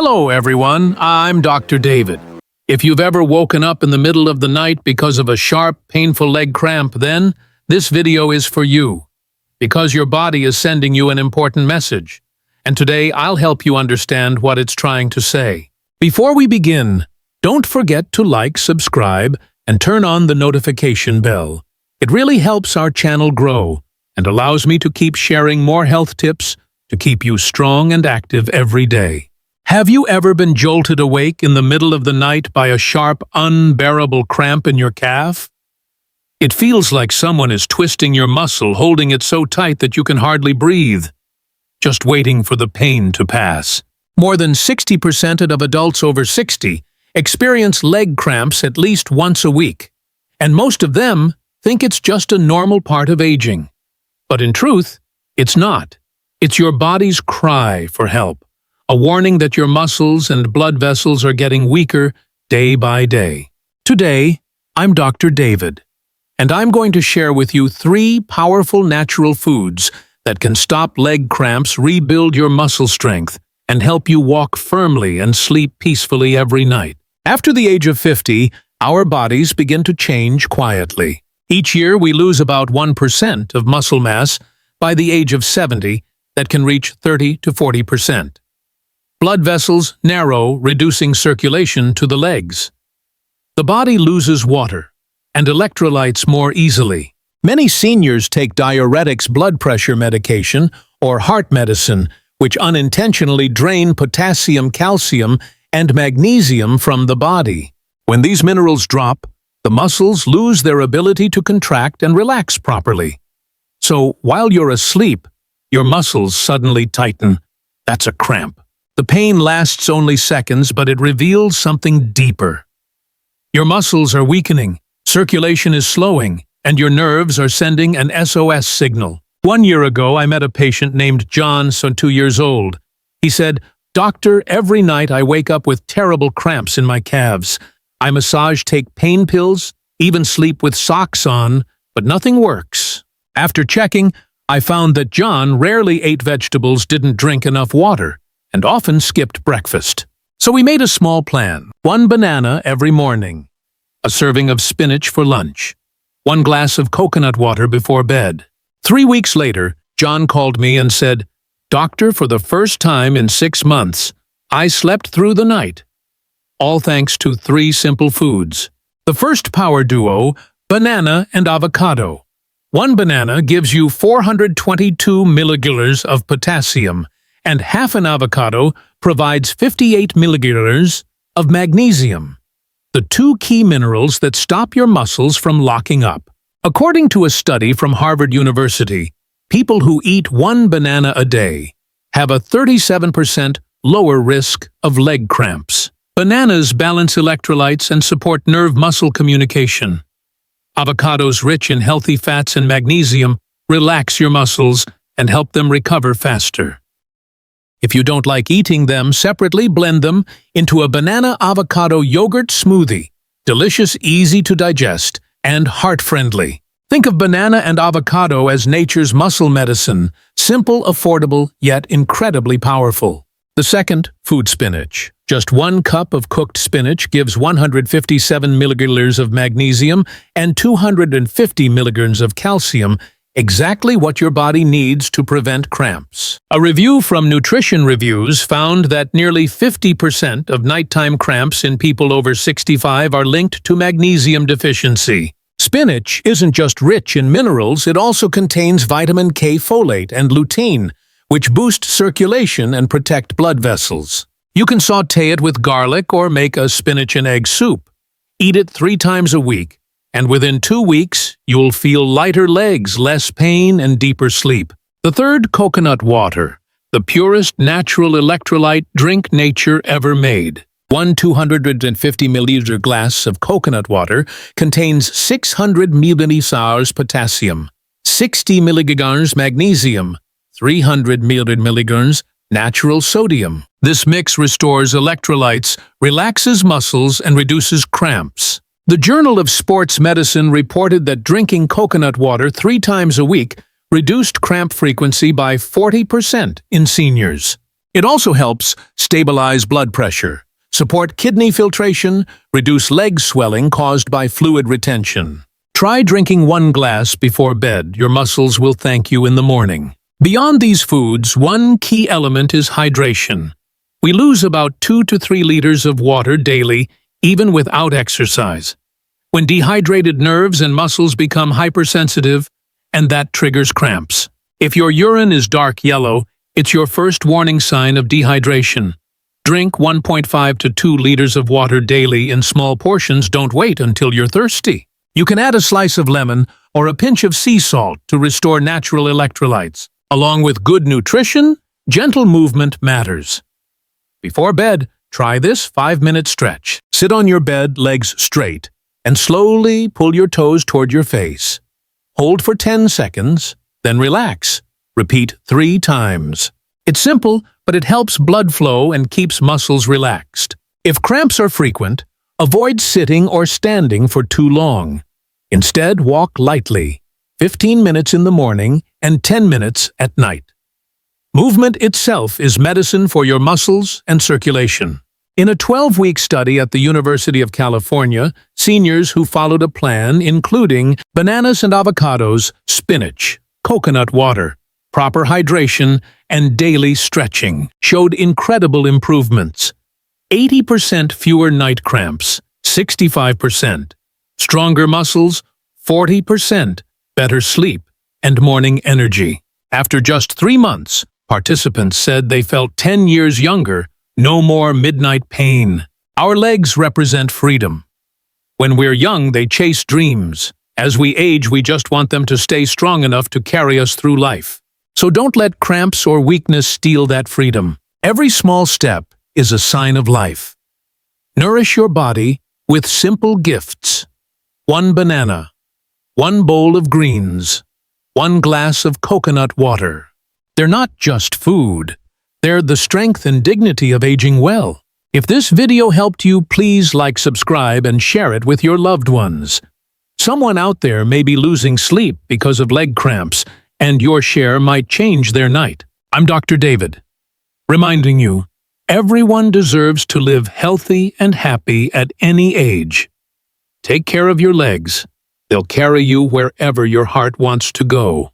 Hello, everyone. I'm Dr. David. If you've ever woken up in the middle of the night because of a sharp, painful leg cramp, then this video is for you, because your body is sending you an important message. And today, I'll help you understand what it's trying to say. Before we begin, don't forget to like, subscribe, and turn on the notification bell. It really helps our channel grow and allows me to keep sharing more health tips to keep you strong and active every day. Have you ever been jolted awake in the middle of the night by a sharp, unbearable cramp in your calf? It feels like someone is twisting your muscle, holding it so tight that you can hardly breathe, just waiting for the pain to pass. More than 60% of adults over 60 experience leg cramps at least once a week, and most of them think it's just a normal part of aging. But in truth, it's not. It's your body's cry for help, a warning that your muscles and blood vessels are getting weaker day by day. Today, I'm Dr. David, and I'm going to share with you 3 powerful natural foods that can stop leg cramps, rebuild your muscle strength, and help you walk firmly and sleep peacefully every night. After the age of 50, our bodies begin to change quietly. Each year, we lose about 1% of muscle mass. By the age of 70, that can reach 30 to 40%. Blood vessels narrow, reducing circulation to the legs. The body loses water and electrolytes more easily. Many seniors take diuretics, blood pressure medication, or heart medicine, which unintentionally drain potassium, calcium, and magnesium from the body. When these minerals drop, the muscles lose their ability to contract and relax properly. So, while you're asleep, your muscles suddenly tighten. That's a cramp. The pain lasts only seconds, but it reveals something deeper. Your muscles are weakening, circulation is slowing, and your nerves are sending an SOS signal. 1 year ago, I met a patient named John, 2 years old. He said, "Doctor, every night I wake up with terrible cramps in my calves. I massage, take pain pills, even sleep with socks on, but nothing works." After checking, I found that John rarely ate vegetables, didn't drink enough water, and often skipped breakfast. So we made a small plan: 1 banana every morning, a serving of spinach for lunch, 1 glass of coconut water before bed. 3 weeks later, John called me and said, "Doctor, for the first time in 6 months, I slept through the night." All thanks to 3 simple foods. The first power duo, banana and avocado. 1 banana gives you 422 milligallons of potassium, and half an avocado provides 58 milligallons of magnesium, the 2 key minerals that stop your muscles from locking up. According to a study from Harvard University, people who eat 1 banana a day have a 37% lower risk of leg cramps. Bananas balance electrolytes and support nerve-muscle communication. Avocados, rich in healthy fats and magnesium, relax your muscles and help them recover faster. If you don't like eating them separately, blend them into a banana-avocado yogurt smoothie. Delicious, easy to digest, and heart-friendly. Think of banana and avocado as nature's muscle medicine, simple, affordable, yet incredibly powerful. The second, food spinach. Just 1 cup of cooked spinach gives 157 milligallons of magnesium and 250 milligallons of calcium, exactly what your body needs to prevent cramps. A review from Nutrition Reviews found that nearly 50% of nighttime cramps in people over 65 are linked to magnesium deficiency. Spinach isn't just rich in minerals, it also contains vitamin K, folate, and lutein, which boost circulation and protect blood vessels. You can saute it with garlic or make a spinach and egg soup. Eat it 3 times a week, and within 2 weeks, you'll feel lighter legs, less pain, and deeper sleep. The third, coconut water, the purest natural electrolyte drink nature ever made. 1 250 milliliter glass of coconut water contains 600 milliliters potassium, 60 milligrams magnesium, 300 milligrams natural sodium. This mix restores electrolytes, relaxes muscles, and reduces cramps. The Journal of Sports Medicine reported that drinking coconut water 3 times a week reduced cramp frequency by 40% in seniors. It also helps stabilize blood pressure, support kidney filtration, reduce leg swelling caused by fluid retention. Try drinking 1 glass before bed. Your muscles will thank you in the morning. Beyond these foods, one key element is hydration. We lose about 2 to 3 liters of water daily, even without exercise. When dehydrated, nerves and muscles become hypersensitive, and that triggers cramps. If your urine is dark yellow, it's your first warning sign of dehydration. Drink 1.5 to 2 liters of water daily in small portions. Don't wait until you're thirsty. You can add a slice of lemon or a pinch of sea salt to restore natural electrolytes. Along with good nutrition, gentle movement matters. Before bed, try this 5-minute stretch. Sit on your bed, legs straight, and slowly pull your toes toward your face. Hold for 10 seconds, then relax. Repeat 3 times. It's simple, but it helps blood flow and keeps muscles relaxed. If cramps are frequent, avoid sitting or standing for too long. Instead, walk lightly, 15 minutes in the morning and 10 minutes at night. Movement itself is medicine for your muscles and circulation. In a 12-week study at the University of California, seniors who followed a plan including bananas and avocados, spinach, coconut water, proper hydration, and daily stretching showed incredible improvements. 80% fewer night cramps, 65%. Stronger muscles, 40%. Better sleep, and morning energy. After just 3 months, participants said they felt 10 years younger, no more midnight pain. Our legs represent freedom. When we're young, they chase dreams. As we age, we just want them to stay strong enough to carry us through life. So don't let cramps or weakness steal that freedom. Every small step is a sign of life. Nourish your body with simple gifts. 1 banana, 1 bowl of greens, 1 glass of coconut water. They're not just food. They're the strength and dignity of aging well. If this video helped you, please like, subscribe, and share it with your loved ones. Someone out there may be losing sleep because of leg cramps, and your share might change their night. I'm Dr. David, reminding you, everyone deserves to live healthy and happy at any age. Take care of your legs. They'll carry you wherever your heart wants to go.